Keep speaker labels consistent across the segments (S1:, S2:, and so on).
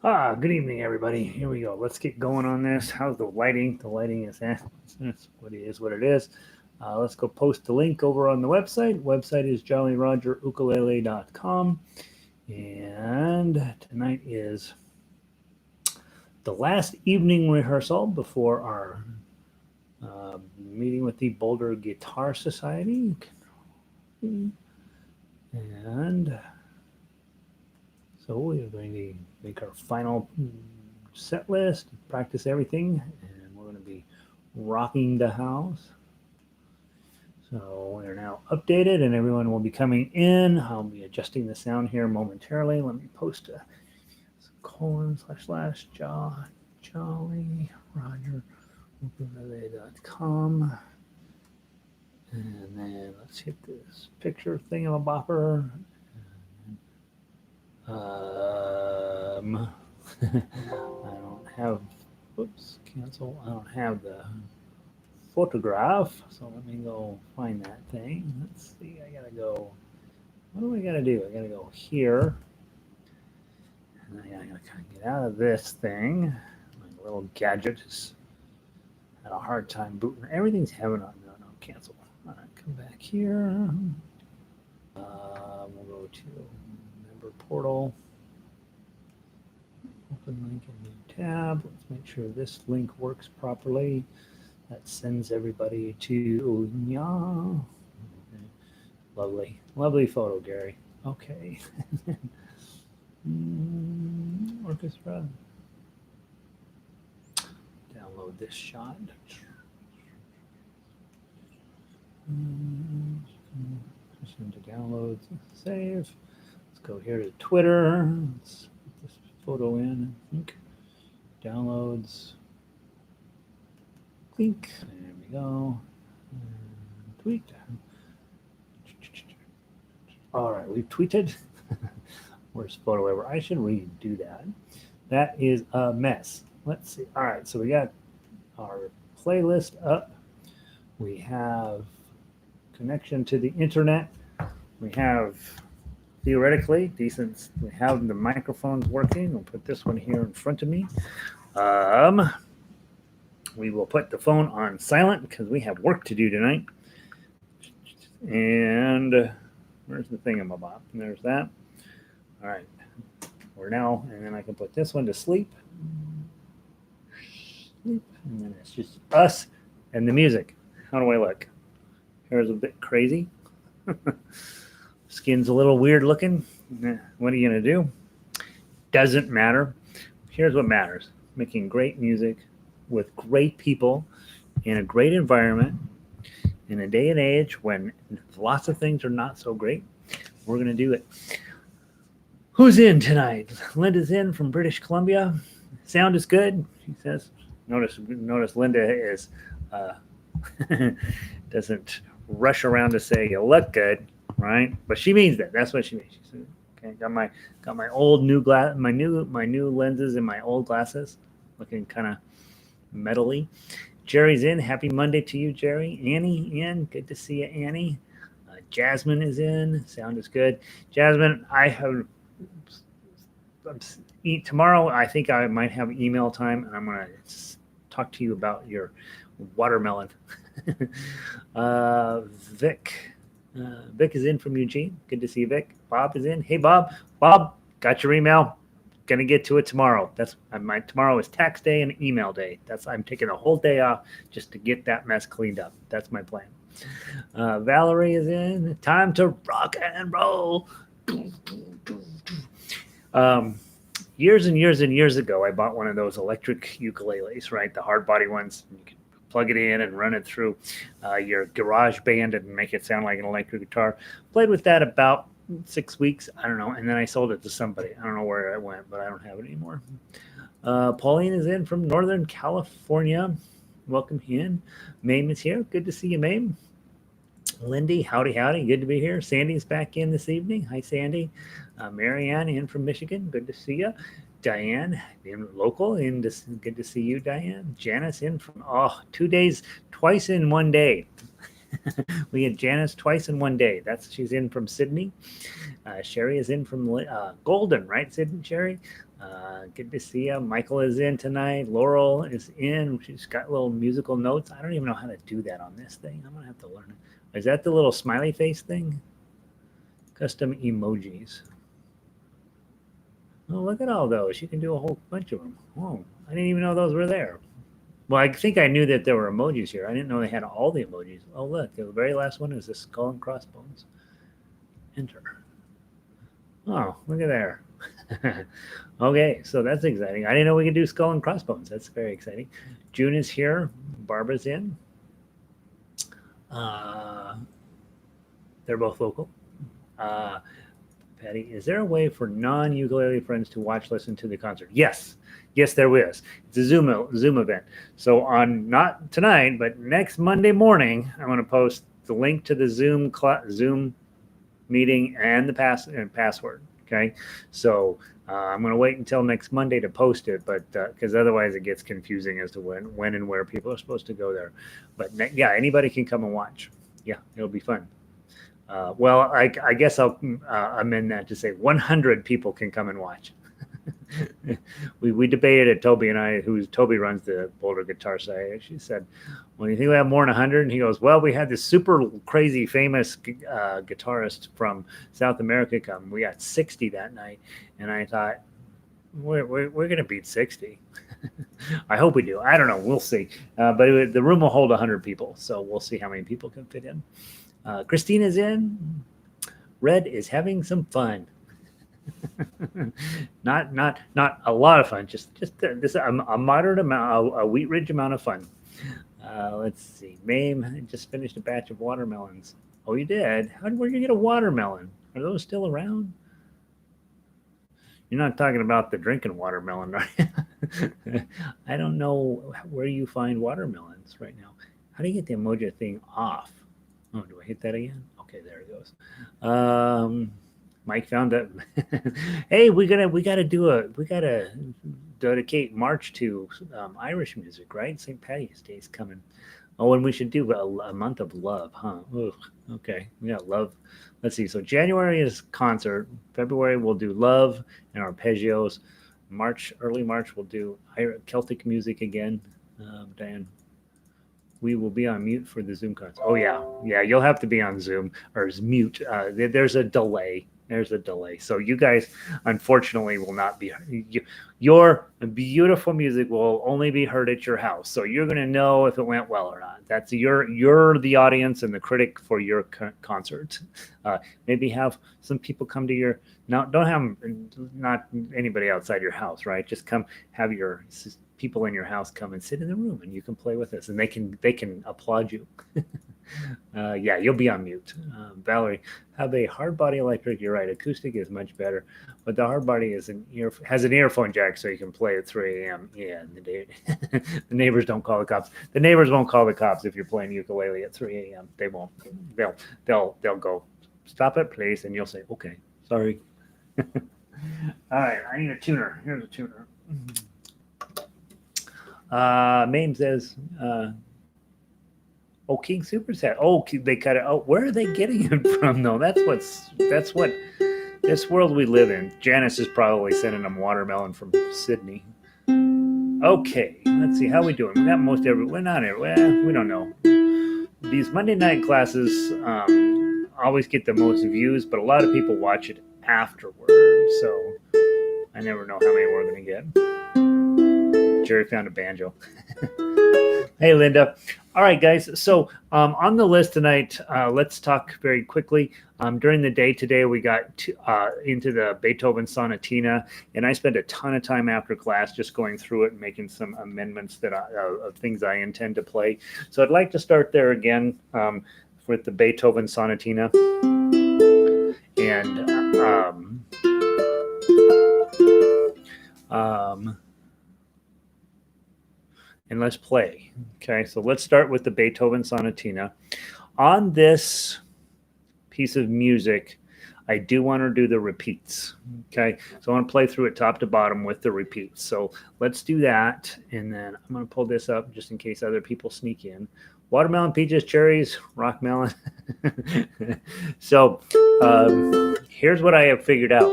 S1: Good evening, everybody. Here we go. Let's get going on this. How's the lighting? The lighting is it's what it is. What it is. Let's go post the link over on the website. Website is jollyrogerukulele.com. And tonight is the last evening rehearsal before our meeting with the Boulder Guitar Society. And so we are going to make our final set list, practice everything, and we're going to be rocking the house. So we're now updated and everyone will be coming in. I'll be adjusting the sound here momentarily. Let me post a // Jolly Roger ukulele.com. And then let's hit this picture thing of a bopper. I don't have, oops, cancel. I don't have the photograph, so let me go find that thing. Let's see, I gotta go, what do I gotta do? I gotta go here, and I gotta kind of get out of this thing. My little gadget has had a hard time booting. Everything's having on, no, cancel. All right, come back here. We'll go to member portal. Open link in new tab. Let's make sure this link works properly. That sends everybody to yeah. Lovely, lovely photo, Gary. Okay. Orchestra. Download this shot. Into downloads. Save. Let's go here to Twitter. Let's put this photo in. I think. Downloads. Clink. There we go. Tweet. All right, we've tweeted. Where's photo ever? I should redo that. That is a mess. Let's see. All right, so we got our playlist up. We have connection to the internet. We have theoretically decent. We have the microphones working. We'll put this one here in front of me. We will put the phone on silent because we have work to do tonight. And where's the thingamabob? And there's that. All right. We're now, and then I can put this one to sleep. Sleep. And then it's just us and the music. How do I look? Hair's a bit crazy. Skin's a little weird looking. What are you going to do? Doesn't matter. Here's what matters. Making great music with great people in a great environment in a day and age when lots of things are not so great. We're going to do it. Who's in tonight? Linda's in from British Columbia. Sound is good, she says. Notice Linda is doesn't rush around to say you look good, right? But she means that. That's what she means. She said, "Okay, got my old new my new lenses and my old glasses, looking kind of metally." Jerry's in. Happy Monday to you, Jerry. Annie in. Good to see you, Annie. Jasmine is in. Sound is good. Jasmine, I have tomorrow. I think I might have email time, and I'm going to talk to you about your watermelon. Vic. Vic is in from Eugene. Good to see you, Vic. Bob is in. Hey, Bob. Bob, got your email. Gonna get to it tomorrow. That's tomorrow is tax day and email day. I'm taking a whole day off just to get that mess cleaned up. That's my plan. Valerie is in. Time to rock and roll. Years and years and years ago, I bought one of those electric ukuleles, right? The hard body ones. You can plug it in and run it through your garage band and make it sound like an electric guitar. Played with that about 6 weeks, I don't know, and then I sold it to somebody. I don't know where it went, but I don't have it anymore. Pauline is in from Northern California. Welcome in. Mame is here. Good to see you, Mame. Lindy, howdy. Good to be here. Sandy's back in this evening. Hi, Sandy. Marianne in from Michigan. Good to see you. Diane, in local, and good to see you, Diane. Janice in from 2 days, twice in one day. We get Janice twice in one day. She's in from Sydney. Sherry is in from Golden, right? Sydney, Sherry. Good to see you. Michael is in tonight. Laurel is in. She's got little musical notes. I don't even know how to do that on this thing. I'm gonna have to learn it. Is that the little smiley face thing? Custom emojis. Oh, look at all those. You can do a whole bunch of them. Oh, I didn't even know those were there. Well, I think I knew that there were emojis here. I didn't know they had all the emojis. Oh, look, the very last one is the skull and crossbones. Enter. Oh, look at there. Okay, so that's exciting. I didn't know we could do skull and crossbones. That's very exciting. June is here. Barbara's in. They're both local. Patty, is there a way for non-ukulele friends to listen to the concert? Yes, there is. It's a Zoom event. So on not tonight, but next Monday morning, I'm going to post the link to the Zoom meeting and the password. Okay, so I'm going to wait until next Monday to post it, but because otherwise it gets confusing as to when and where people are supposed to go there. But yeah, anybody can come and watch. Yeah, it'll be fun. Well, I guess I'll amend that to say 100 people can come and watch. we debated it, Toby and I, Toby runs the Boulder Guitar site. She said, well, do you think we have more than 100? And he goes, well, we had this super crazy famous guitarist from South America come. We got 60 that night. And I thought, we're going to beat 60. I hope we do. I don't know. We'll see. But the room will hold 100 people. So we'll see how many people can fit in. Christina's in. Red is having some fun. not a lot of fun. Just this a moderate amount, a Wheat Ridge amount of fun. Let's see. Mame just finished a batch of watermelons. Oh, you did? Where'd you get a watermelon? Are those still around? You're not talking about the drinking watermelon, right? I don't know where you find watermelons right now. How do you get the emoji thing off? Oh, do I hit that again? Okay, there it goes. Mike found that. Hey, we gotta dedicate March to Irish music, right? St. Patty's Day is coming. Oh, and we should do a month of love, huh? Ooh, okay, we got love. Let's see. So January is concert. February we'll do love and arpeggios. Early March we'll do Celtic music again. Diane, we will be on mute for the Zoom concert. Oh yeah, you'll have to be on Zoom or mute. There's a delay. So you guys, unfortunately, will not be. Your beautiful music will only be heard at your house. So you're going to know if it went well or not. That's you're the audience and the critic for your concert. Maybe have some people come to your. Now, don't have not anybody outside your house, right? Just come have your people in your house come and sit in the room, and you can play with us, and they can applaud you. Yeah, you'll be on mute. Valerie, have a hard body electric. You're right. Acoustic is much better, but the hard body has an earphone jack, so you can play at 3 a.m. Yeah, the neighbors don't call the cops. The neighbors won't call the cops if you're playing ukulele at 3 a.m. They won't. They'll go, stop it, please, and you'll say, okay, sorry. All right, I need a tuner. Here's a tuner. Mame says, oh, King Superset. Oh, they cut it. Oh, where are they getting it from, though? That's what this world we live in. Janice is probably sending them watermelon from Sydney. Okay, let's see how we doing. We got most we're not everywhere. We don't know. These Monday night classes always get the most views, but a lot of people watch it afterwards. So I never know how many we're gonna get. Jerry found a banjo. Hey, Linda. All right, guys. So on the list tonight, let's talk very quickly. During the day today, we got into the Beethoven Sonatina, and I spent a ton of time after class just going through it and making some amendments of things I intend to play. So I'd like to start there again with the Beethoven Sonatina. And let's play. Okay, so let's start with the Beethoven Sonatina. On this piece of music, I do want to do the repeats. Okay, so I want to play through it top to bottom with the repeats. So let's do that, and then I'm going to pull this up just in case other people sneak in. Watermelon, peaches, cherries, rock melon. So here's what I have figured out.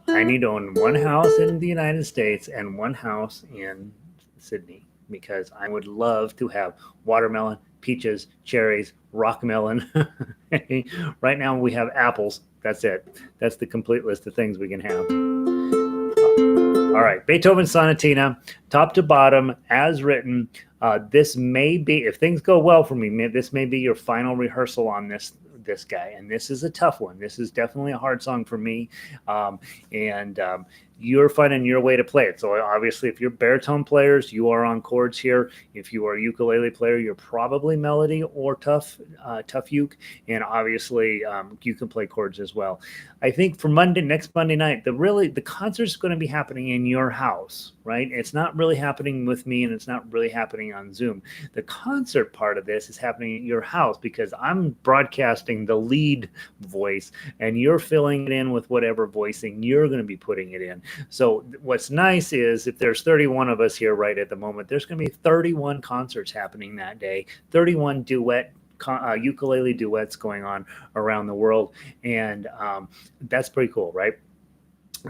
S1: I need to own one house in the United States and one house in Sydney because I would love to have watermelon, peaches, cherries, rock melon. Right now we have apples. That's it. That's the complete list of things we can have. All right, Beethoven Sonatina, top to bottom, as written. This may be, if things go well for me, this may be your final rehearsal on this guy, and this is a tough one. This is definitely a hard song for me, and you're finding your way to play it. So obviously, if you're baritone players, you are on chords here. If you are a ukulele player, you're probably melody or tough uke, and obviously you can play chords as well. I think for next Monday night, the concert's going to be happening in your house, right? It's not really happening with me, and it's not really happening on Zoom. The concert part of this is happening at your house because I'm broadcasting the lead voice, and you're filling it in with whatever voicing you're going to be putting it in. So what's nice is if there's 31 of us here right at the moment, there's going to be 31 concerts happening that day, 31 ukulele duets going on around the world, and that's pretty cool, right?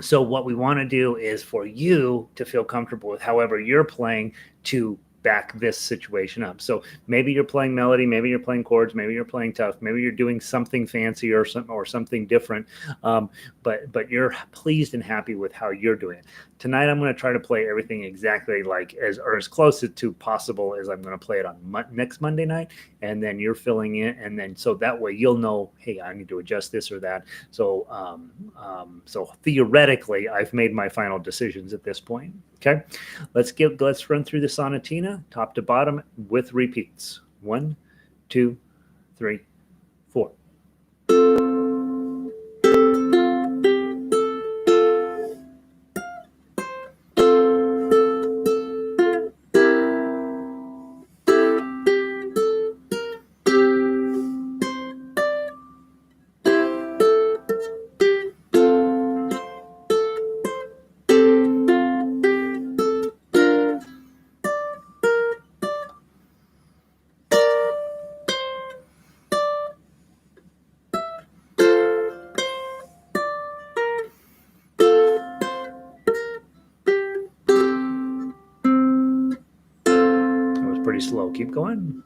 S1: So what we want to do is for you to feel comfortable with however you're playing to back this situation up. So maybe you're playing melody, maybe you're playing chords, maybe you're playing tough, maybe you're doing something fancy or something different, but you're pleased and happy with how you're doing it. Tonight I'm going to try to play everything exactly like as close to possible as I'm going to play it on next Monday night, and then you're filling in, and then so that way you'll know, hey, I need to adjust this or that. So so theoretically, I've made my final decisions at this point. Okay, let's run through the sonatina top to bottom with repeats. 1, 2, 3, 4. Pretty slow. Keep going.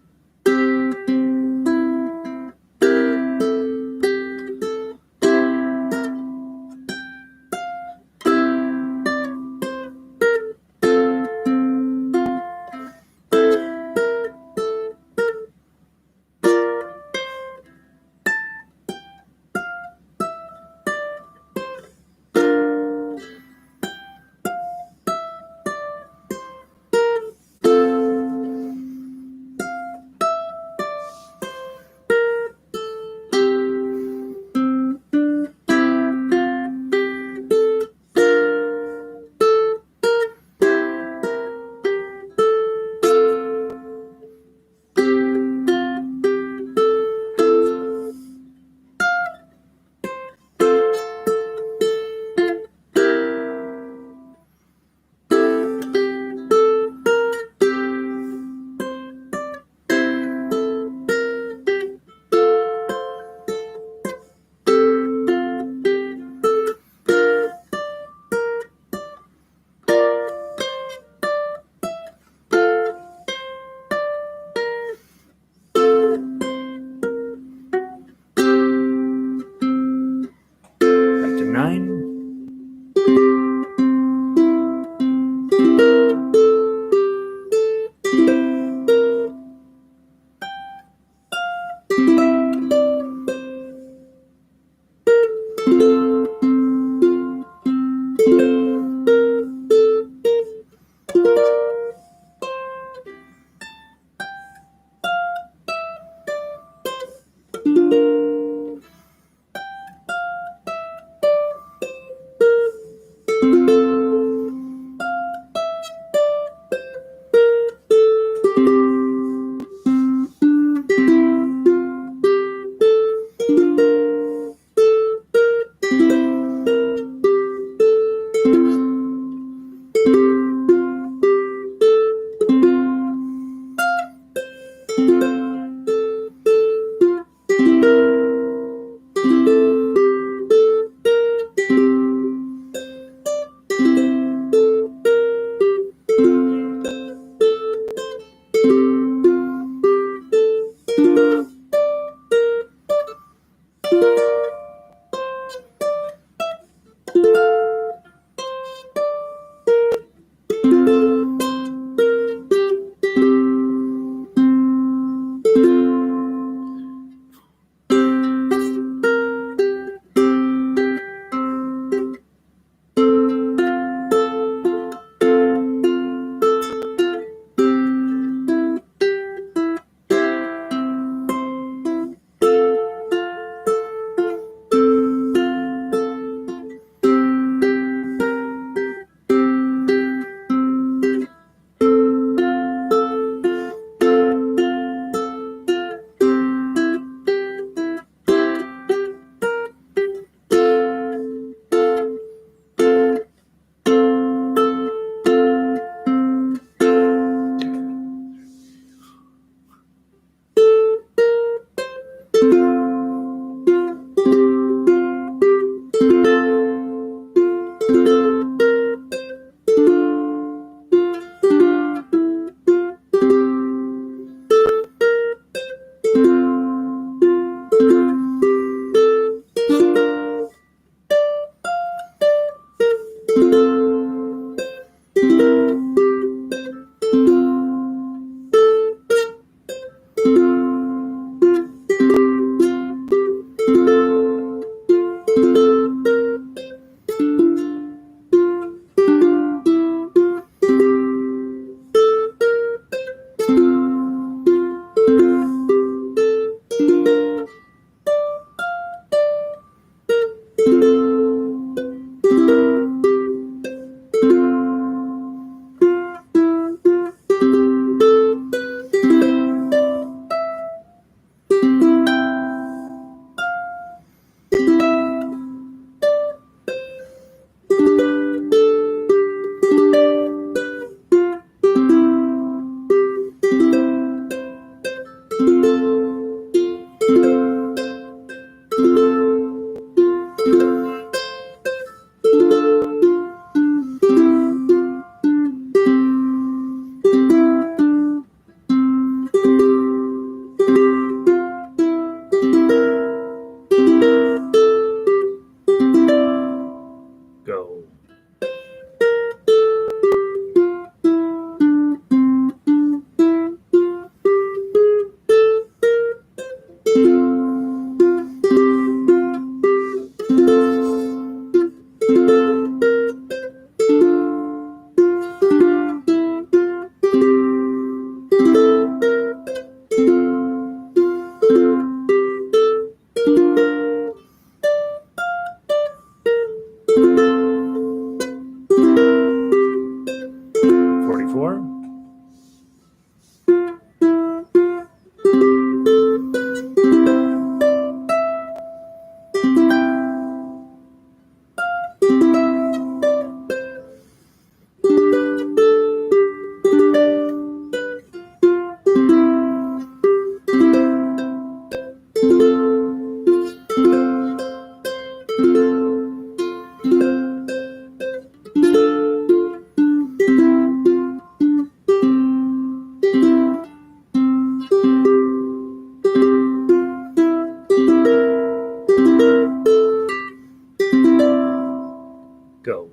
S1: go.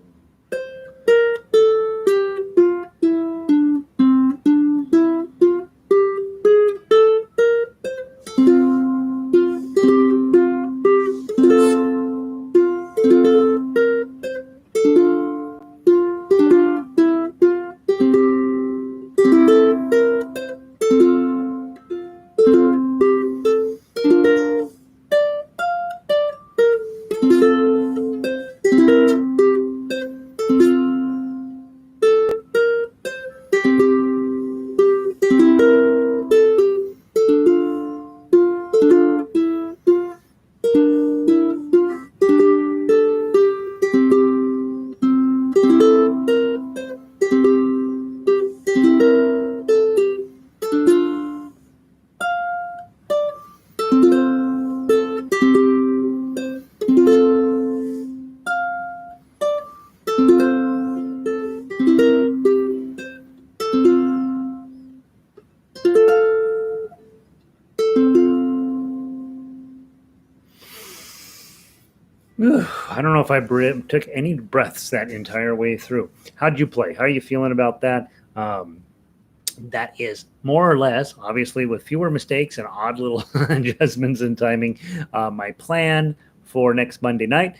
S1: I don't know if I took any breaths that entire way through. How'd you play? How are you feeling about that? That is more or less, obviously, with fewer mistakes and odd little adjustments in timing, my plan for next Monday night.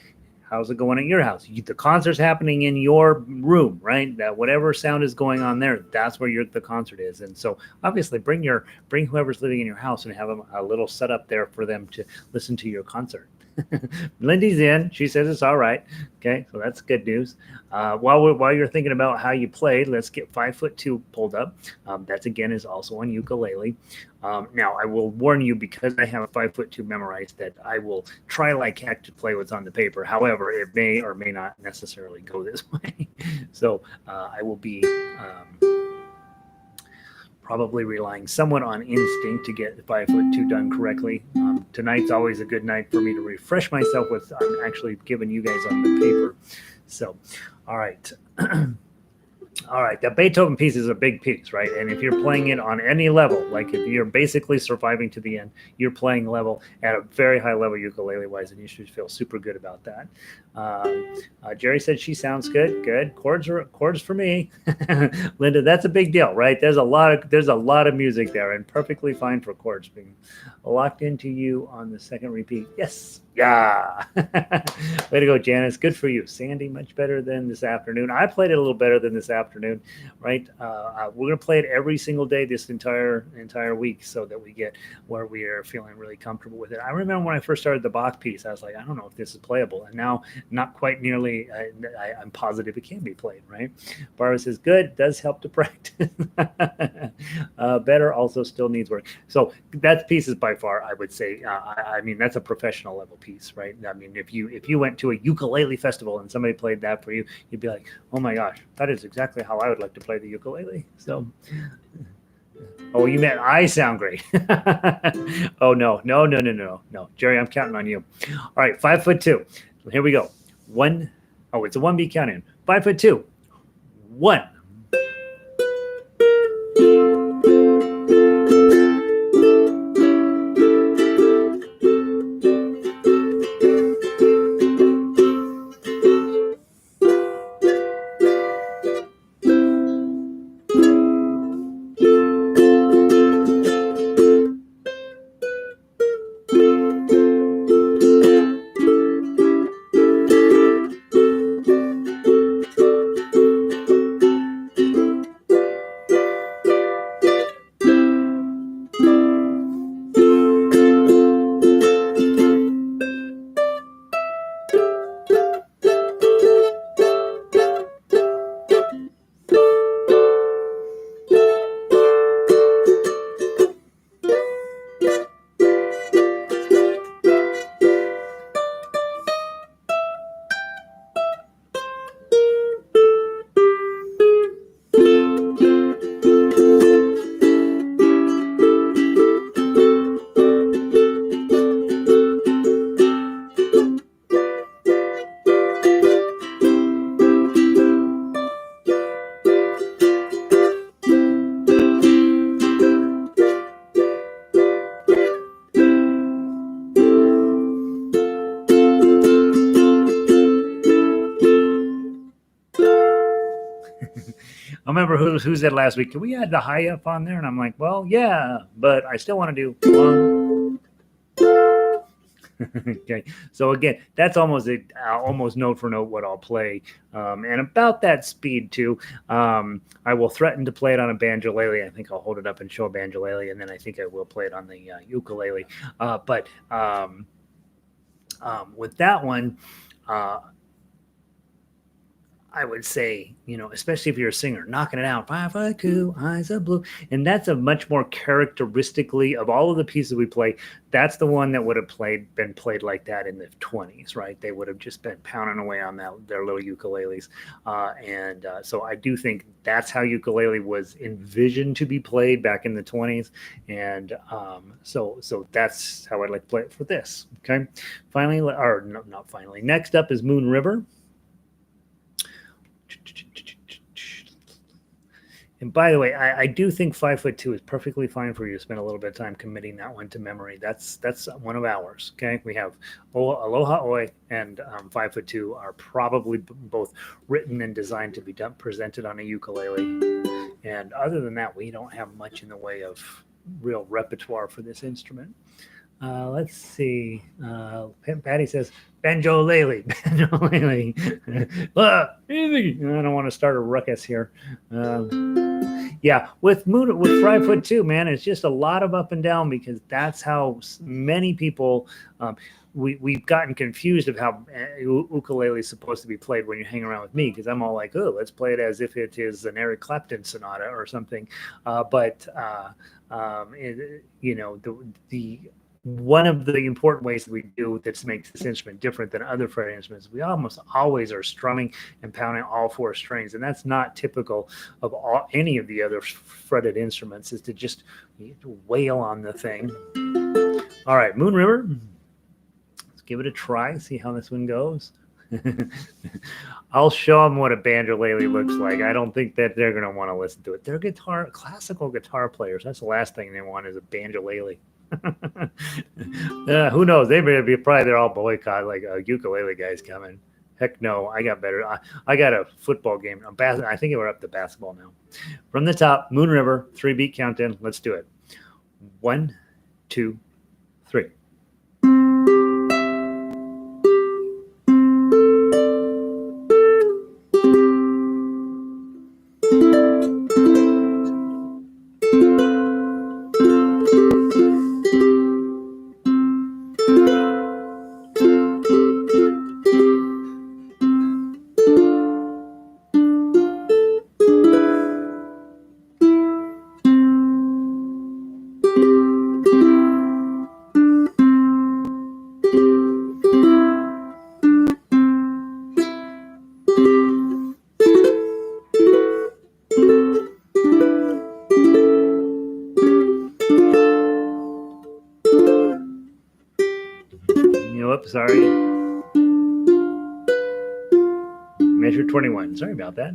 S1: How's it going at your house? The concert's happening in your room, right? That whatever sound is going on there, that's where the concert is. And so, obviously, bring whoever's living in your house and have a little setup there for them to listen to your concert. Lindy's in. She says it's all right. Okay, so that's good news. While you're thinking about how you played, let's get 5'2" pulled up. That again is also on ukulele. Now I will warn you, because I have 5'2" memorized, that I will try like heck to play what's on the paper. However, it may or may not necessarily go this way. So I will be probably relying somewhat on instinct to get 5'2" done correctly. Tonight's always a good night for me to refresh myself with I'm actually giving you guys on the paper. So, all right. All right, that Beethoven piece is a big piece, right? And if you're playing it on any level, like if you're basically surviving to the end, you're playing level at a very high level ukulele-wise, and you should feel super good about that. Jerry said she sounds good. Good. Chords for me. Linda, that's a big deal, right? There's a lot of music there, and perfectly fine for chords being locked into you on the second repeat. Yes. Yeah. Way to go, Janice. Good for you. Sandy, much better than this afternoon. I played it a little better than this afternoon, right? We're going to play it every single day this entire week so that we get where we are feeling really comfortable with it. I remember when I first started the Bach piece, I was like, I don't know if this is playable. And now, not quite nearly, I'm positive it can be played, right? Barbara says, good, does help to practice. Better, also still needs work. So that piece is by far, I would say, I mean, that's a professional level piece, right? I mean, if you went to a ukulele festival and somebody played that for you, you'd be like, oh my gosh, that is exactly how I would like to play the ukulele. So, oh, you meant I sound great. Oh, no, Jerry, I'm counting on you. All right, 5'2". Here we go. It's a 1 beat count in. 5'2". 1. I remember who said last week, can we add the high up on there? And I'm like, well, yeah, but I still want to do one. Okay, so again, that's almost note for note what I'll play, and about that speed too. I will threaten to play it on a banjolele. I think I'll hold it up and show a banjolele, and then I think I will play it on the ukulele. But with that one, I would say, especially if you're a singer, knocking it out, 5 foot 2, eyes of blue. And that's a much more characteristically of all of the pieces we play. That's the one that would have been played like that in the 20s, right? They would have just been pounding away on their little ukuleles. So I do think that's how ukulele was envisioned to be played back in the 20s. And so that's how I'd like to play it for this. Okay. Finally, or no, not finally. Next up is Moon River. And by the way, I do think 5'2" is perfectly fine for you to spend a little bit of time committing that one to memory. That's one of ours. Okay, we have Aloha Oi and 5'2" are probably both written and designed to be presented on a ukulele. And other than that, we don't have much in the way of real repertoire for this instrument. Let's see. Patty says banjolele. I don't want to start a ruckus here. Yeah, with 5'2", man, it's just a lot of up and down because that's how many people. We've gotten confused of how ukulele is supposed to be played when you hang around with me because I'm all like, oh, let's play it as if it is an Eric Clapton sonata or something. One of the important ways that we do that makes this instrument different than other fretted instruments, we almost always are strumming and pounding all 4 strings, and that's not typical of any of the other fretted instruments. Is to just wail on the thing. All right, Moon River. Let's give it a try. See how this one goes. I'll show them what a banjolele looks like. I don't think that they're going to want to listen to it. They're classical guitar players. That's the last thing they want is a banjolele. Who knows? They're all boycott like ukulele guys coming. Heck no, I got better. I got a football game. I think we're up to basketball now. From the top, Moon River, 3-beat countdown. Let's do it. 1, 2, 3. Sorry. Measure 21. Sorry about that.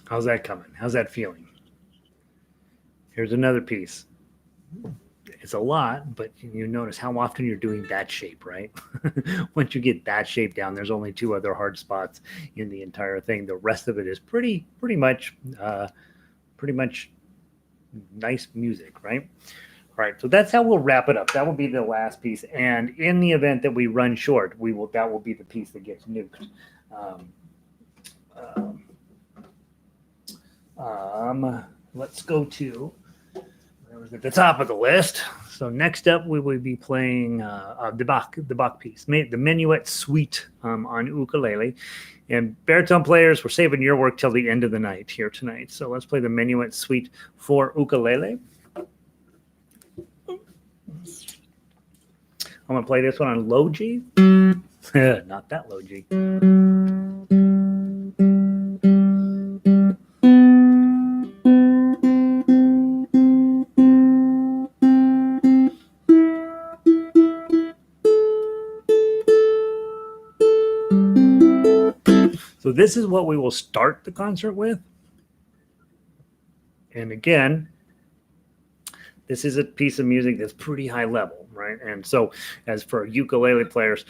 S1: How's that coming? How's that feeling? Here's another piece. It's a lot, but you notice how often you're doing that shape, right? Once you get that shape down, there's only two other hard spots in the entire thing. The rest of it is pretty much nice music, right? All right, so that's how we'll wrap it up. That will be the last piece, and in the event that we run short, that will be the piece that gets nuked. Um, let's go to at the top of the list. So next up, we will be playing the Bach piece, the Menuett Suite on ukulele. And baritone players, we're saving your work till the end of the night here tonight. So let's play the Menuett Suite for ukulele. I'm going to play this one on low G. Not that low G. So this is what we will start the concert with. And again, this is a piece of music that's pretty high level, right? And so as for ukulele players,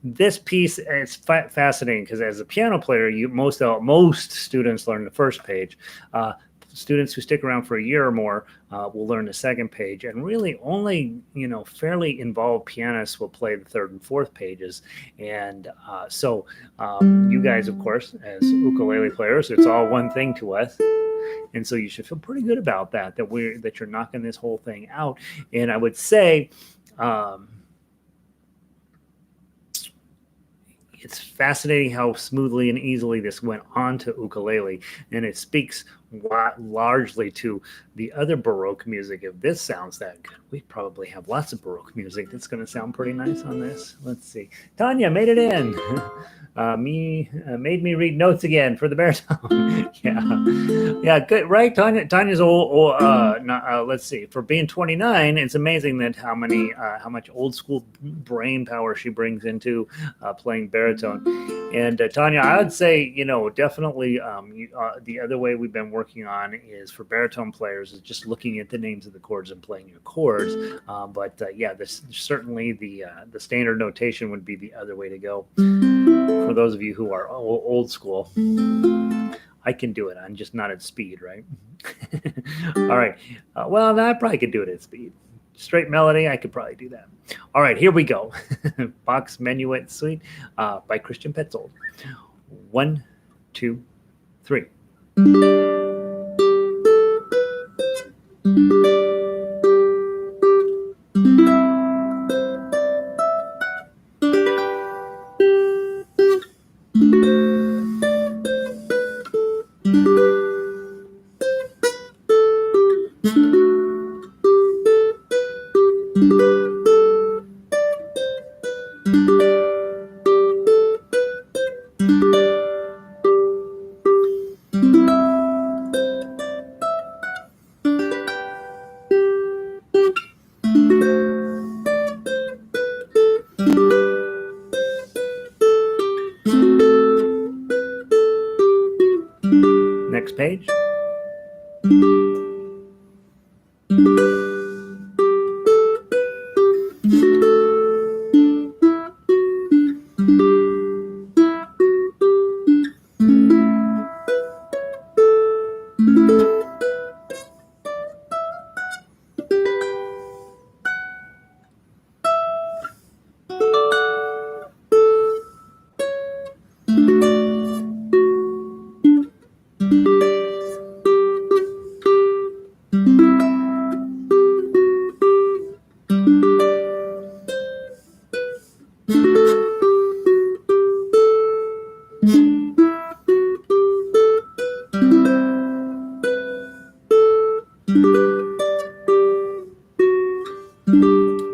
S1: this piece is fascinating because as a piano player, most students learn the first page. Students who stick around for a year or more will learn the second page, and really only fairly involved pianists will play the third and fourth pages. And so you guys, of course, as ukulele players, it's all one thing to us. And so you should feel pretty good about that you're knocking this whole thing out. And I would say it's fascinating how smoothly and easily this went on to ukulele, and it speaks largely to the other Baroque music. If this sounds that good, we probably have lots of Baroque music that's going to sound pretty nice on this. Let's see. Tanya made it in. Made me read notes again for the baritone. Yeah, good, right? Tanya's old. Let's see. For being 29, it's amazing that how much old school brain power she brings into playing baritone. And Tanya, I would say, definitely the other way we've been working on is for baritone players is just looking at the names of the chords and playing your chords. This certainly the standard notation would be the other way to go. For those of you who are old school, I can do it. I'm just not at speed, right? All right. I probably could do it at speed. Straight melody, I could probably do that. All right, here we go. Bach's Menuett Suite by Christian Petzold. 1, 2, 3. Next page.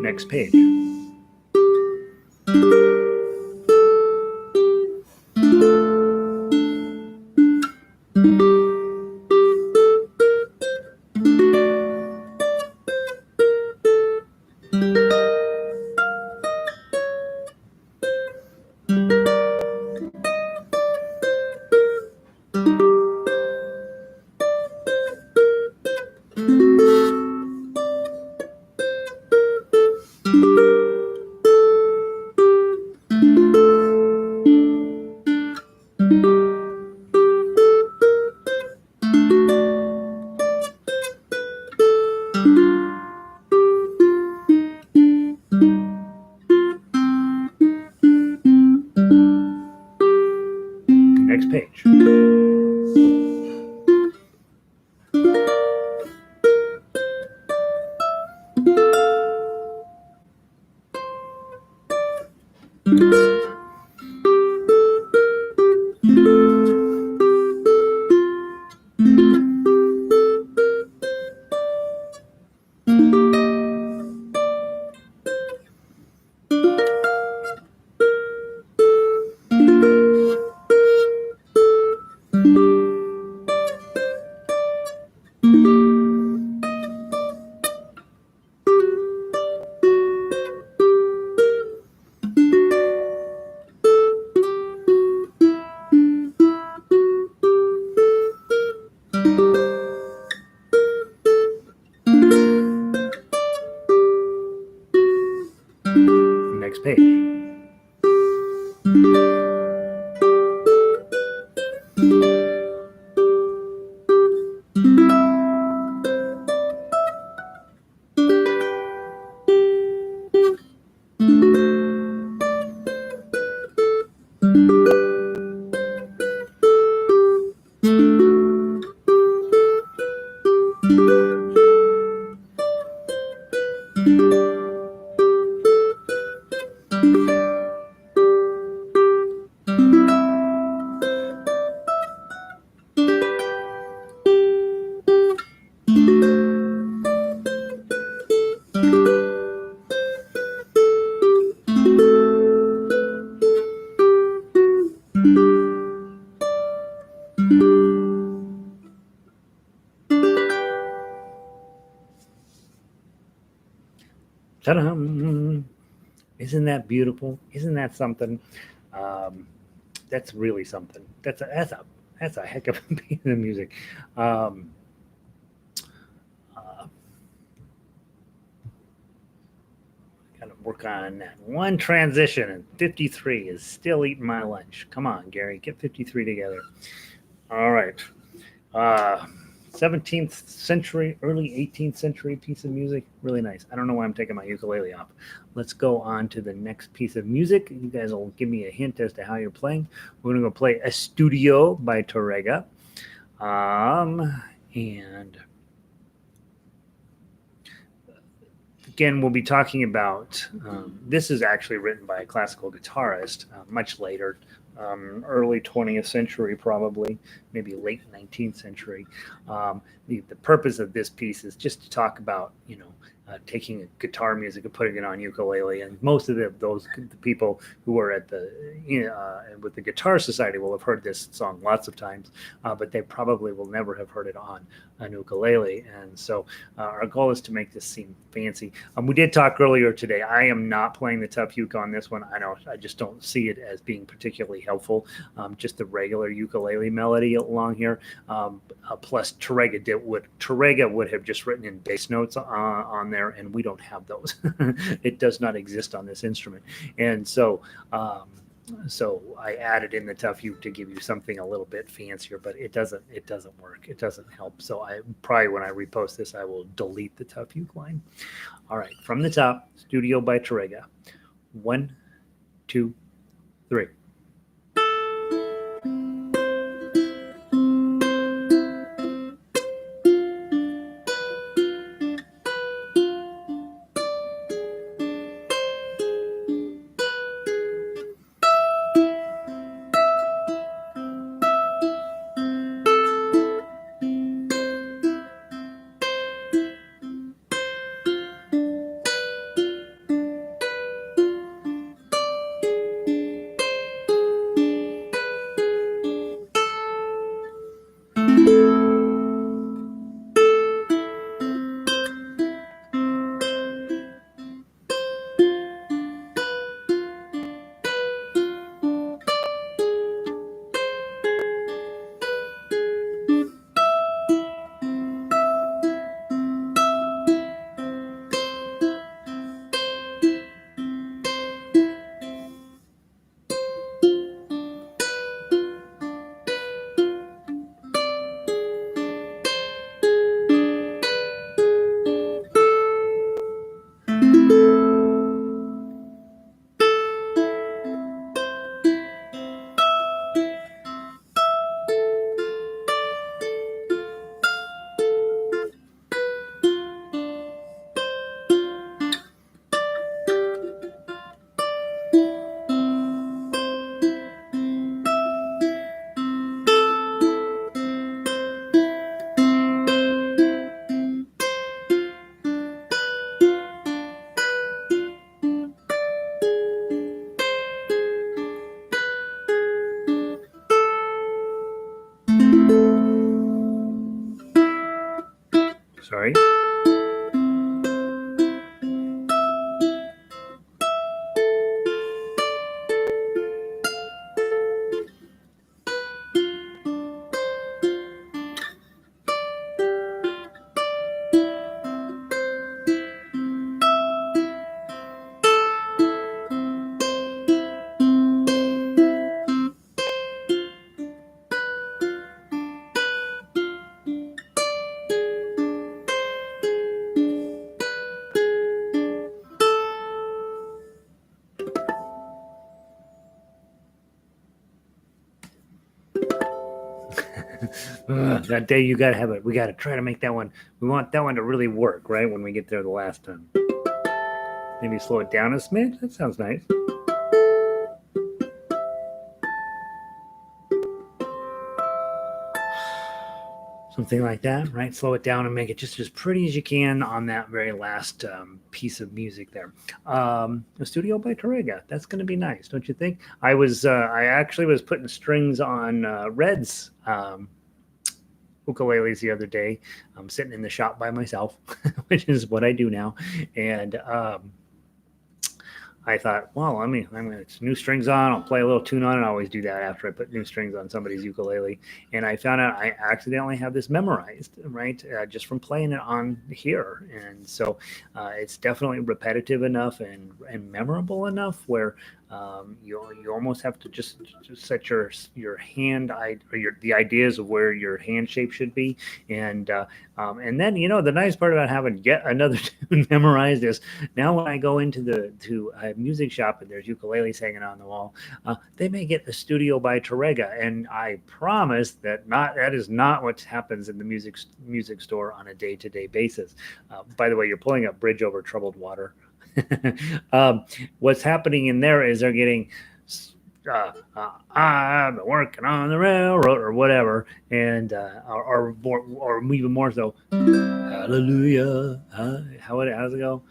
S1: Next page. Next page. Next page. Ta-da! Isn't that beautiful? Isn't that something? That's really something. That's a heck of a piece of music. Um, uh, Kind of work on that one transition, and 53 is still eating my lunch. Come on, Gary, get 53 together. All right. Uh, 17th century, early 18th century piece of music. Really nice. I don't know why I'm taking my ukulele off. Let's go on to the next piece of music. You guys will give me a hint as to how you're playing. We're going to go play Estudio by Tárrega. And again, we'll be talking about this is actually written by a classical guitarist much later, early 20th century, probably, maybe late 19th century. The purpose of this piece is just to talk about, taking guitar music and putting it on ukulele. And most of those people who are at with the Guitar Society will have heard this song lots of times, but they probably will never have heard it on an ukulele. And so our goal is to make this seem fancy. We did talk earlier today. I am not playing the tough uke on this one. I know I just don't see it as being particularly helpful. Just the regular ukulele melody along here. Plus Tárrega would have just written in bass notes on there, and we don't have those. It does not exist on this instrument. And so I added in the tough uke to give you something a little bit fancier, but it doesn't work. It doesn't help. So I probably, when I repost this, I will delete the tough uke line. All right, from the top, Studio by Tárrega. 1, 2, 3. Sorry. That day you got to have it. We got to try to make that one. We want that one to really work, right? When we get there the last time. Maybe slow it down a smidge. That sounds nice. Something like that, right? Slow it down and make it just as pretty as you can on that very last piece of music there. Estudio by Tárrega. That's going to be nice, don't you think? I actually was putting strings on Red's ukuleles the other day. I'm sitting in the shop by myself, which is what I do now, and I thought, well, I'm gonna new strings on. I'll play a little tune on it. I always do that after I put new strings on somebody's ukulele. And I found out I accidentally have this memorized, right, just from playing it on here. And so it's definitely repetitive enough and memorable enough where you almost have to just set your hand the ideas of where your hand shape should be, and then the nice part about having yet another tune memorized is now when I go into a music shop and there's ukuleles hanging on the wall, they may get Estudio by Tárrega, and I promise that is not what happens in the music store on a day-to-day basis. By the way, you're pulling up Bridge Over Troubled Water. What's happening in there is they're getting I've been working on the railroad or whatever, and or even more so, hallelujah. How's it go?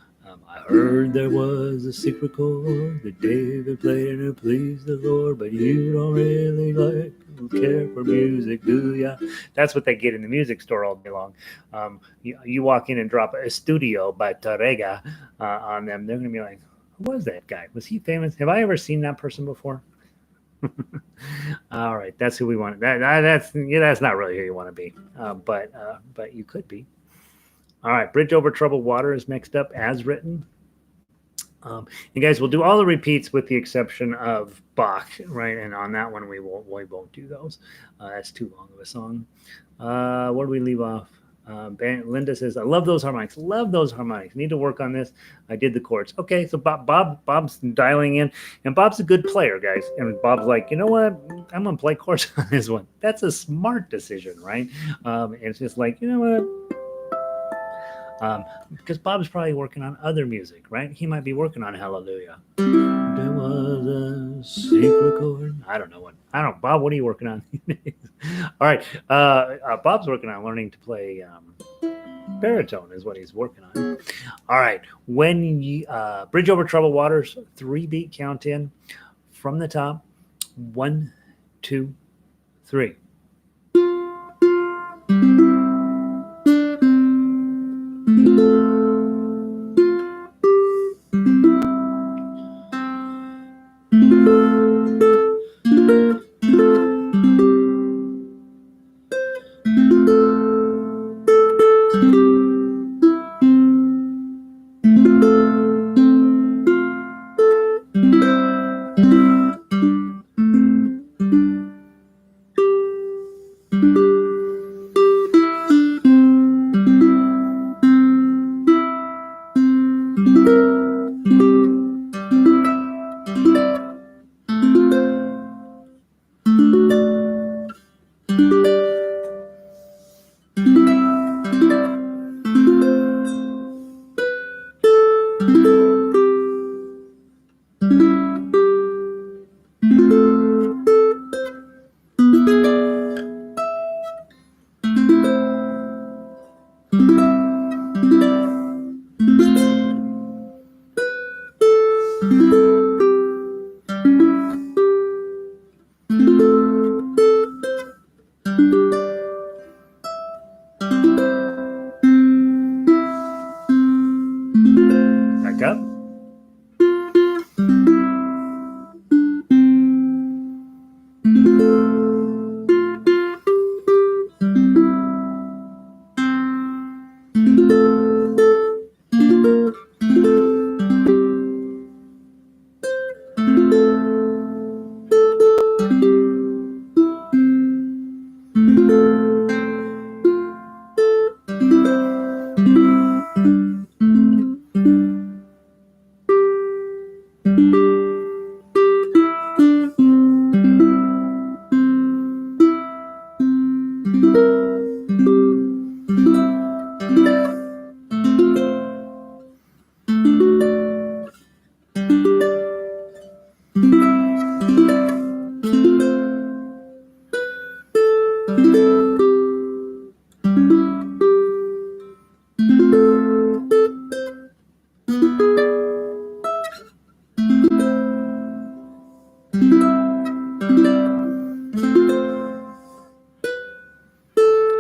S1: I heard there was a secret chord that David played and it pleased the Lord, but you don't really care for music, do ya? That's what they get in the music store all day long. You walk in and drop Estudio by Tárrega on them, they're going to be like, who was that guy? Was he famous? Have I ever seen that person before? All right, that's who we want. That's not really who you want to be, but you could be. All right, Bridge Over Troubled Water is next up as written. And guys, we'll do all the repeats with the exception of Bach, right? And on that one, we won't do those. That's too long of a song. Where do we leave off? Linda says, I love those harmonics. Love those harmonics. Need to work on this. I did the chords. Okay, so Bob's dialing in, and Bob's a good player, guys. And Bob's like, you know what? I'm gonna play chords on this one. That's a smart decision, right? It's just like, you know what? Because Bob's probably working on other music, right? He might be working on Hallelujah. There was a secret chord. I don't know. Bob, what are you working on? All right. Bob's working on learning to play baritone is what he's working on. All right. When you Bridge Over Troubled Waters, 3-beat count in from the top. 1, 2, 3.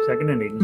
S1: Second ending.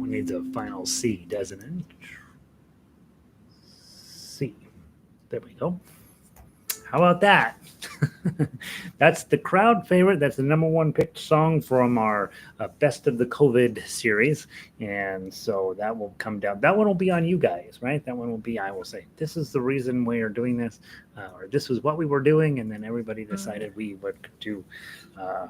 S1: Needs a final C, doesn't it? C. There we go. How about that? That's the crowd favorite. That's the number one picked song from our Best of the COVID series. And so that will come down. That one will be on you guys, right? That one will be, I will say, this is the reason we are doing this, or this was what we were doing. And then everybody decided we would do a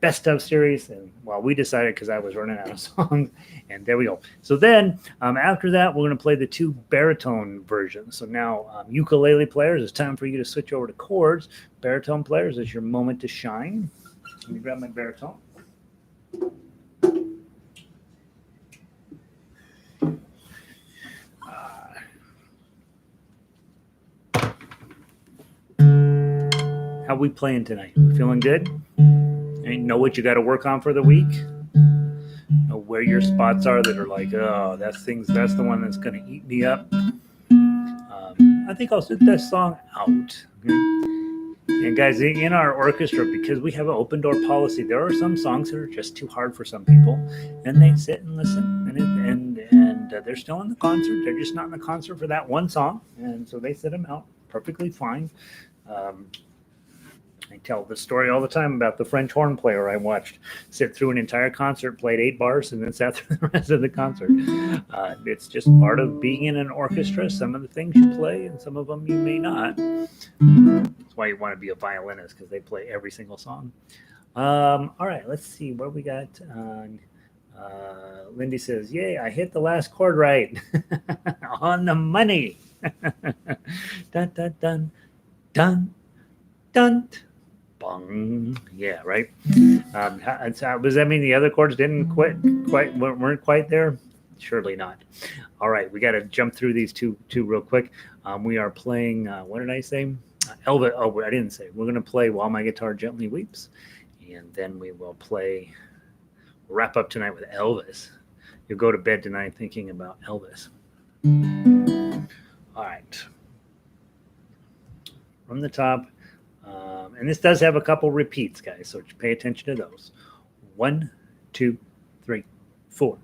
S1: best of series, and well, we decided because I was running out of songs, and there we go. So then after that, we're going to play the two baritone versions. So now ukulele players, it's time for you to switch over to chords. Baritone players, it's your moment to shine. Let me grab my baritone. How we playing tonight? Feeling good? Know what you got to work on for the week. Know where your spots are that are like, oh, that's the one that's going to eat me up. I think I'll sit that song out. Okay? And guys, in our orchestra, because we have an open door policy, there are some songs that are just too hard for some people, and they sit and listen, and they're still in the concert. They're just not in the concert for that one song, and so they sit them out perfectly fine. I tell the story all the time about the French horn player I watched sit through an entire concert, played 8 bars, and then sat through the rest of the concert. It's just part of being in an orchestra. Some of the things you play, and some of them you may not. That's why you want to be a violinist, because they play every single song. All right, let's see what we got. Lindy says, yay, I hit the last chord right. On the money. Dun, dun, dun, dun, dun. Bong. Yeah, right. Does that mean the other chords weren't quite there? Surely not. All right, we got to jump through these two real quick. We are playing. What did I say? Elvis. Oh, I didn't say. We're going to play "While My Guitar Gently Weeps," and then we will wrap up tonight with Elvis. You'll go to bed tonight thinking about Elvis. All right. From the top. And this does have a couple repeats, guys, so pay attention to those. 1, 2, 3, 4.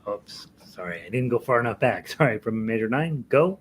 S1: Oops, sorry, I didn't go far enough back. Sorry, from measure 9, go.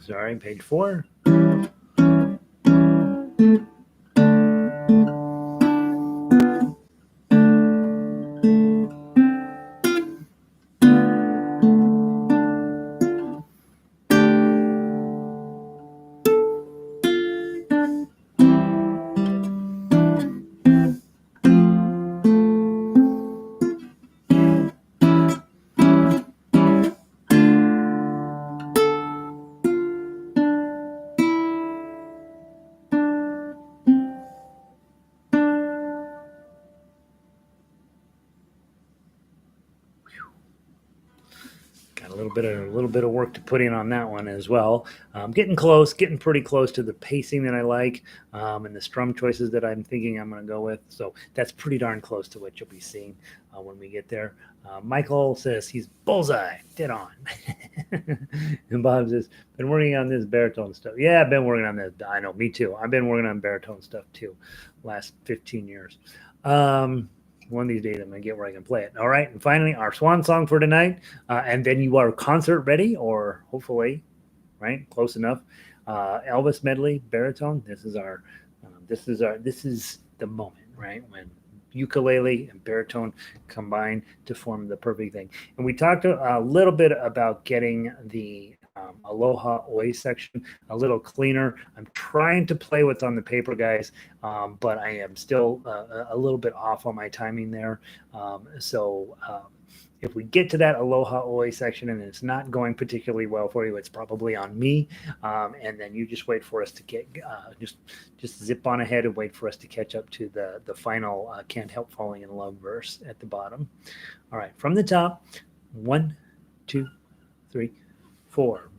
S1: Sorry, page 4. Got a little bit of work to put in on that one as well. Getting pretty close to the pacing that I like, and the strum choices that I'm thinking I'm going to go with. So that's pretty darn close to what you'll be seeing when we get there. Michael says he's bullseye, dead on. And Bob says, been working on this baritone stuff. Yeah, I've been working on this. I know, me too. I've been working on baritone stuff too, last 15 years. One of these days I'm going to get where I can play it. All right. And finally, our swan song for tonight. And then you are concert ready, or hopefully, right? Close enough. Elvis medley, baritone. This is the moment, right? When ukulele and baritone combine to form the perfect thing. And we talked a little bit about getting the Aloha Oi section a little cleaner. I'm trying to play what's on the paper, guys, but I am still a little bit off on my timing there. If we get to that aloha oi section and it's not going particularly well for you, it's probably on me. And then you just wait for us to get just zip on ahead and wait for us to catch up to the final "Can't Help Falling in Love" verse at the bottom. All right, from the top, 1, 2, 3, 4.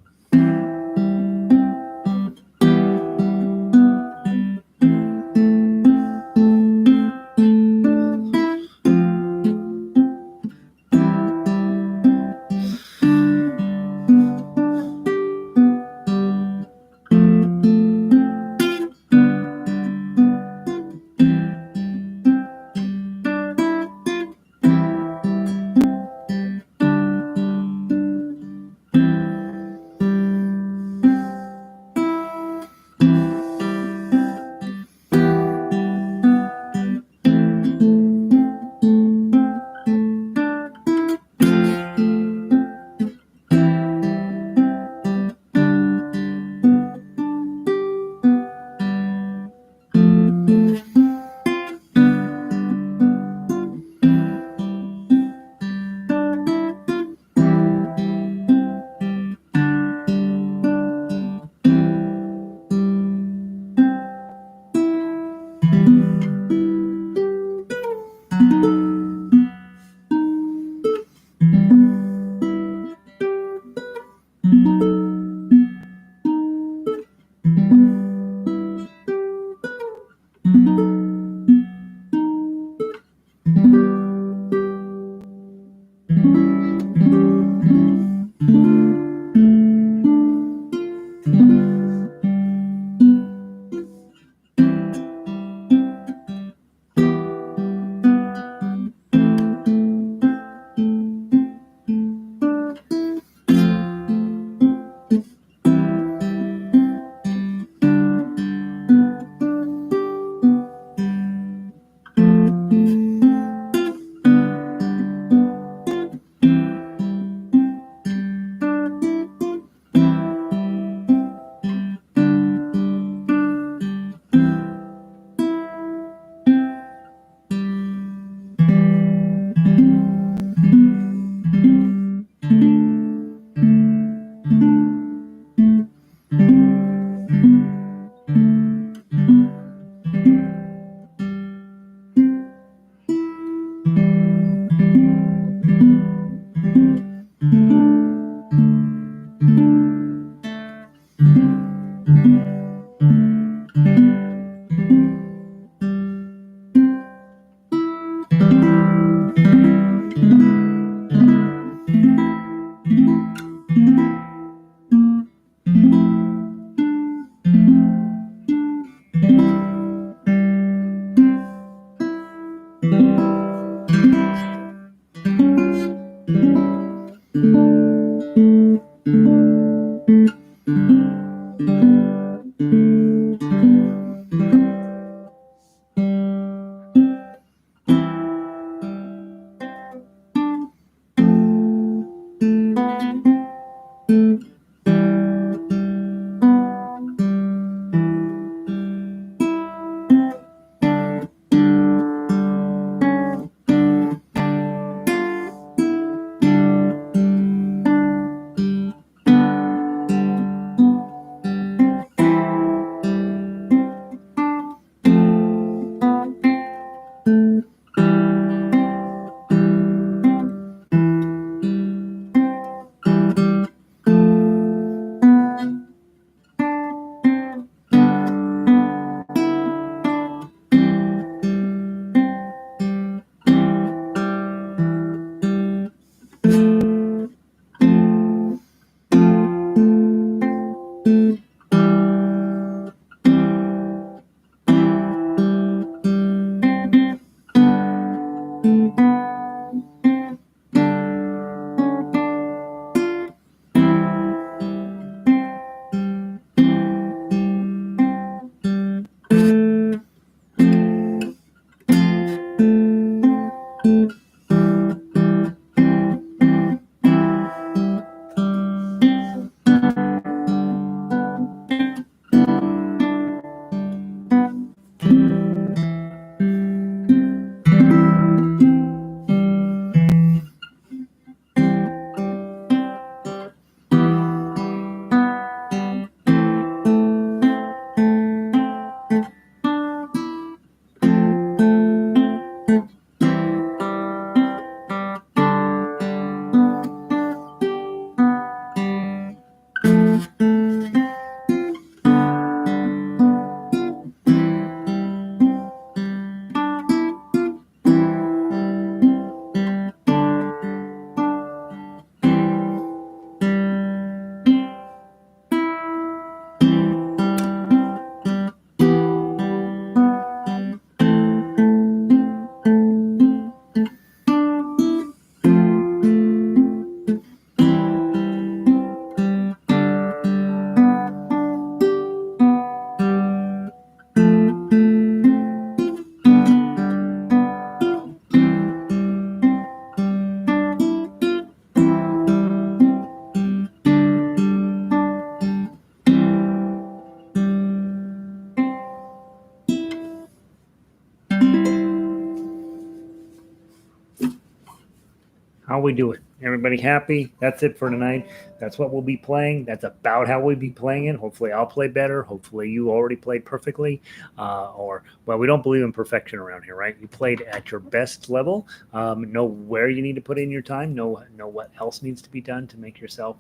S1: How we do it? Everybody happy? That's it for tonight. That's what we'll be playing. That's about how we'll be playing it. Hopefully, I'll play better. Hopefully, you already played perfectly. Or, well, we don't believe in perfection around here, right? You played at your best level. Know where you need to put in your time. Know what else needs to be done to make yourself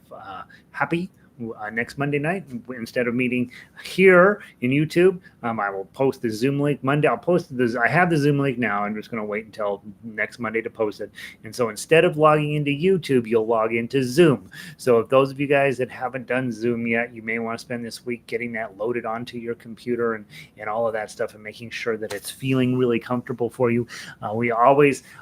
S1: happy. Next Monday night, instead of meeting here in YouTube, I will post the Zoom link Monday. I'll post this. I have the Zoom link now. I'm just going to wait until next Monday to post it. And so instead of logging into YouTube, you'll log into Zoom. So if those of you guys that haven't done Zoom yet, you may want to spend this week getting that loaded onto your computer and all of that stuff and making sure that it's feeling really comfortable for you.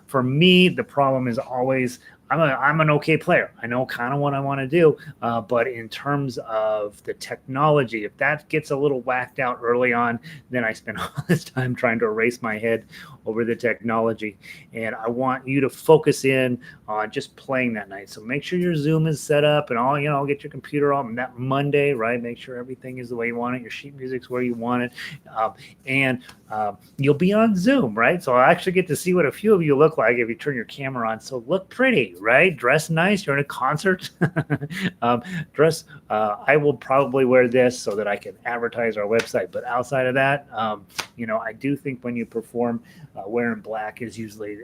S1: For me, the problem is always, I'm an okay player. I know kind of what I want to do, but in terms of the technology, if that gets a little whacked out early on, then I spend all this time trying to erase my head over the technology. And I want you to focus in on just playing that night. So make sure your Zoom is set up and all, get your computer on that Monday, right? Make sure everything is the way you want it. Your sheet music's where you want it. And you'll be on Zoom, right? So I'll actually get to see what a few of you look like if you turn your camera on. So look pretty, right? Dress nice. You're in a concert. I will probably wear this so that I can advertise our website. But outside of that, I do think when you perform, wearing black is usually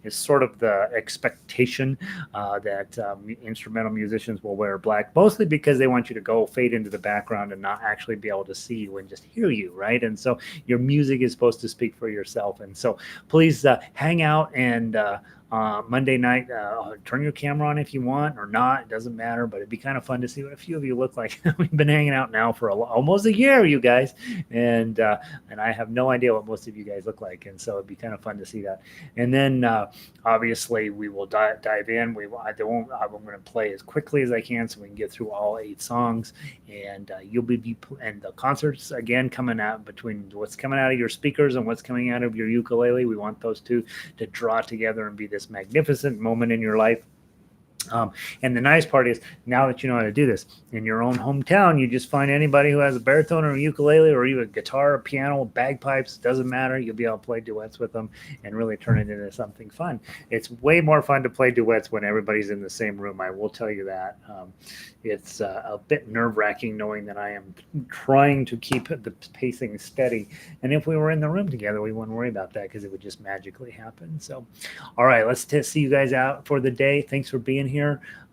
S1: is sort of the expectation that instrumental musicians will wear black, mostly because they want you to go fade into the background and not actually be able to see you and just hear you, right? And so your music is supposed to speak for yourself. And so please hang out and Monday night, turn your camera on if you want or not. It doesn't matter, but it'd be kind of fun to see what a few of you look like. We've been hanging out now for almost a year, you guys, and I have no idea what most of you guys look like, and so it'd be kind of fun to see that. And then obviously we will dive in. I'm going to play as quickly as I can so we can get through all 8 songs, and you'll be and the concerts again coming out between what's coming out of your speakers and what's coming out of your ukulele. We want those two to draw together and be this magnificent moment in your life. And the nice part is, now that you know how to do this in your own hometown, you just find anybody who has a baritone or a ukulele or even a guitar, a piano, bagpipes, doesn't matter. You'll be able to play duets with them and really turn it into something fun. It's way more fun to play duets when everybody's in the same room. I will tell you that. It's a bit nerve-wracking knowing that I am trying to keep the pacing steady. And if we were in the room together, we wouldn't worry about that because it would just magically happen. So, all right, let's see you guys out for the day. Thanks for being here.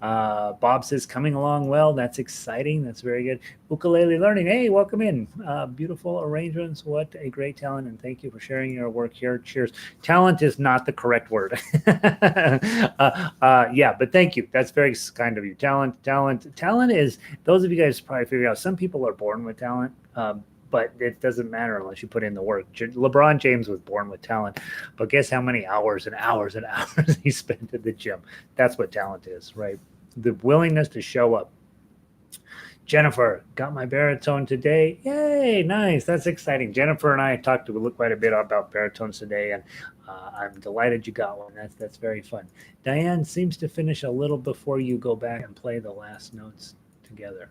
S1: Bob says, coming along well. That's exciting. That's very good. Ukulele learning. Hey, welcome in. Beautiful arrangements. What a great talent. And thank you for sharing your work here. Cheers. Talent is not the correct word. Yeah, but thank you. That's very kind of you. Talent is, those of you guys probably figure out, some people are born with talent. But it doesn't matter unless you put in the work. LeBron James was born with talent, but guess how many hours and hours and hours he spent at the gym? That's what talent is, right? The willingness to show up. Jennifer, got my baritone today. Yay, nice. That's exciting. Jennifer and I talked quite a bit about baritones today, and I'm delighted you got one. That's very fun. Diane seems to finish a little before you go back and play the last notes together.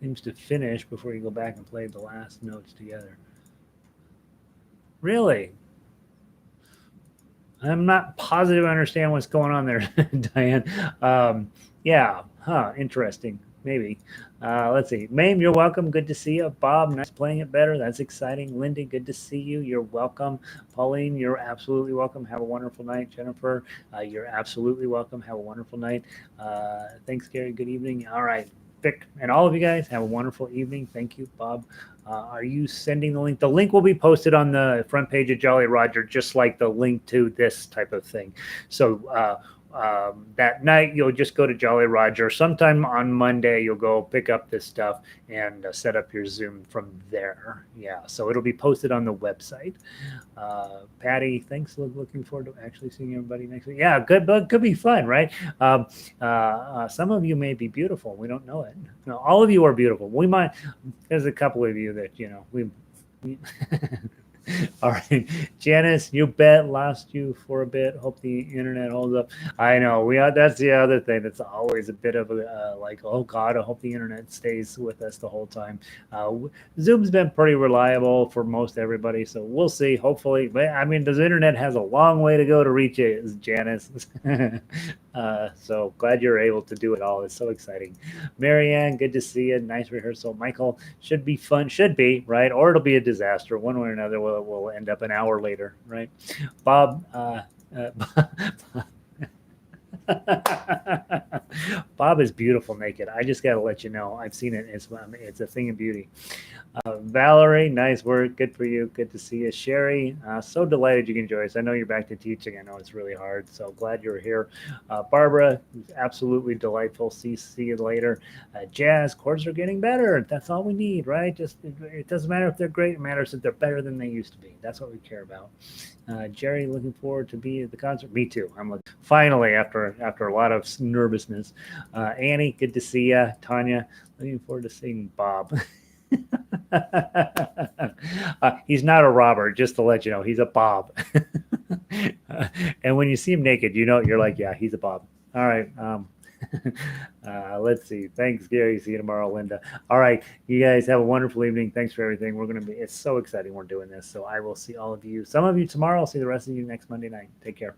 S1: Seems to finish before you go back and play the last notes together. Really? I'm not positive I understand what's going on there, Diane. Yeah, interesting. Maybe. Let's see. Mame, you're welcome. Good to see you. Bob, nice playing it better. That's exciting. Lindy, good to see you. You're welcome. Pauline, you're absolutely welcome. Have a wonderful night. Jennifer, you're absolutely welcome. Have a wonderful night. Thanks, Gary. Good evening. All right. Vic, and all of you guys, have a wonderful evening. Thank you, Bob. Are you sending the link? The link will be posted on the front page of Jolly Roger, just like the link to this type of thing. So that night, you'll just go to Jolly Roger. Sometime on Monday, you'll go pick up this stuff and set up your Zoom from there. Yeah, so it'll be posted on the website. Patty, thanks. Looking forward to actually seeing everybody next week. Yeah, good, but could be fun, right? Some of you may be beautiful. We don't know it. No, all of you are beautiful. We might. There's a couple of you that we All right, Janice, you bet. Lost you for a bit. Hope the internet holds up. I know we are. That's the other thing. That's always a bit of a like, oh God, I hope the internet stays with us the whole time. Zoom's been pretty reliable for most everybody, so we'll see. Hopefully, but I mean, the internet has a long way to go to reach it, Janice. So glad you're able to do it all. It's so exciting. Marianne, good to see you. Nice rehearsal. Michael, should be fun. Should be, right? Or it'll be a disaster. One way or another, we'll end up an hour later, right? Bob, Bob is beautiful naked. I just got to let you know. I've seen it. It's a thing of beauty. Valerie, nice work. Good for you. Good to see you. Sherry, so delighted you can join us. I know you're back to teaching. I know it's really hard. So glad you're here. Barbara, absolutely delightful. See you later. Jazz, chords are getting better. That's all we need, right? Just it doesn't matter if they're great. It matters that they're better than they used to be. That's what we care about. Jerry, looking forward to be at the concert. Me too. I'm looking finally after a lot of nervousness. Annie, good to see you. Tanya, looking forward to seeing Bob. He's not a robber, just to let you know. He's a Bob. And when you see him naked, you're like, yeah, he's a Bob. All right. Let's see. Thanks, Gary. See you tomorrow, Linda. All right. You guys have a wonderful evening. Thanks for everything. It's so exciting we're doing this. So I will see all of you, some of you tomorrow. I'll see the rest of you next Monday night. Take care.